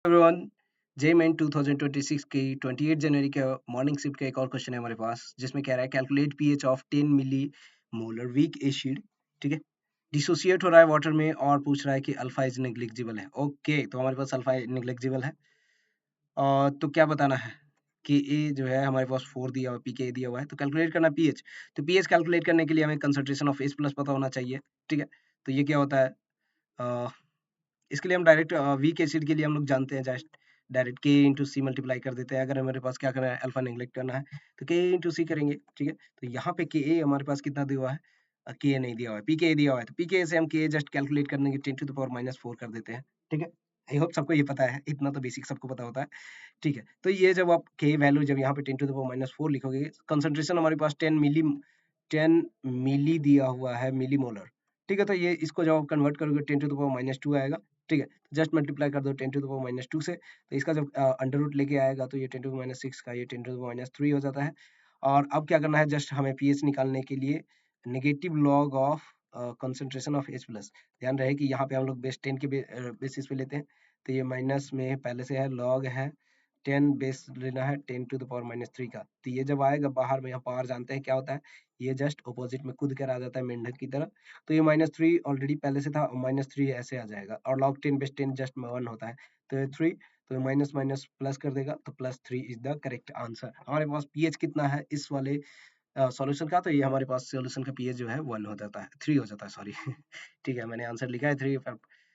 Everyone, JEE main 2026 की 28 जनवरी के morning shift का एक और क्वेश्चन है हमारे पास, जिसमें कह रहा है calculate pH of 10 milli molar weak acid. ठीक है, डिसोसिएट हो रहा है वाटर में और पूछ रहा है कि अल्फा इज नेग्लिजिबल है। ओके, तो हमारे पास अल्फा नेग्लिजिबल है। तो क्या बताना है कि ए जो है हमारे पास 4 दिया हुआ, पीके दिया हुआ है, तो कैलकुलेट करना पीएच। तो पीएच कैलकुलेट करने के लिए हमें कंसंट्रेशन ऑफ H प्लस पता होना चाहिए। ठीक है, तो ये क्या होता है? अ, इसके लिए हम डायरेक्ट वीक एसिड के लिए हम लोग जानते हैं, जस्ट डायरेक्ट के इंटू सी मल्टीप्लाई कर देते हैं। अगर हमारे पास क्या करना है, अल्फा नेग्लेक्ट करना है, तो के इंटू सी करेंगे। ठीक है, तो यहाँ पे के ए हमारे पास कितना दिया हुआ है? के नहीं दिया हुआ है, पीके दिया हुआ है, तो पीके से हम के जस्ट कैलकुलेट करने के 10 टू द पावर माइनस 4 कर देते हैं। ठीक है, आई होप सबको ये पता है, इतना तो बेसिक सबको पता होता है। ठीक है, तो ये जब आप के वैल्यू जब यहाँ पे 10 टू द पावर माइनस 4 लिखोगे, कंसंट्रेशन हमारे पास 10 मिली दिया हुआ है, मिली मोलर। ठीक है, तो ये इसको जब आप कन्वर्ट करोगे 10 टू द पावर माइनस 2 आएगा। ठीक है, जस्ट मल्टीप्लाई कर दो 10 टू द पावर माइनस 2 से, तो इसका जब अंडर रूट लेके आएगा तो ये 10 टू द माइनस 6 का ये 10 टू द माइनस 3 हो जाता है। और अब क्या करना है, जस्ट हमें पीएच निकालने के लिए negative log of concentration of H plus. ध्यान रहे कि यहाँ पे हम लोग बेस 10 के बेसिस पे लेते हैं, तो ये माइनस में पहले से है, लॉग है 10, बेस लेना है 10 टू द पावर माइनस 3 का। तो ये जब आएगा बाहर में, यहाँ पावर जानते हैं क्या होता है, ये जस्ट ऑपोजिट में कूद कर आ जाता है मेंढक की तरह। तो ये -3 ऑलरेडी पहले से था, -3 ऐसे आ जाएगा, और log 10 बेस 10 जस्ट 1 होता है, तो ये 3, तो माइनस माइनस प्लस कर देगा, तो +3 इज द करेक्ट आंसर। हमारे पास पीएच कितना है इस वाले सॉल्यूशन का? तो ये हमारे पास सॉल्यूशन का पीएच जो है 1 हो जाता है, 3 हो जाता है, सॉरी। ठीक है, मैंने आंसर लिखा है 3 पर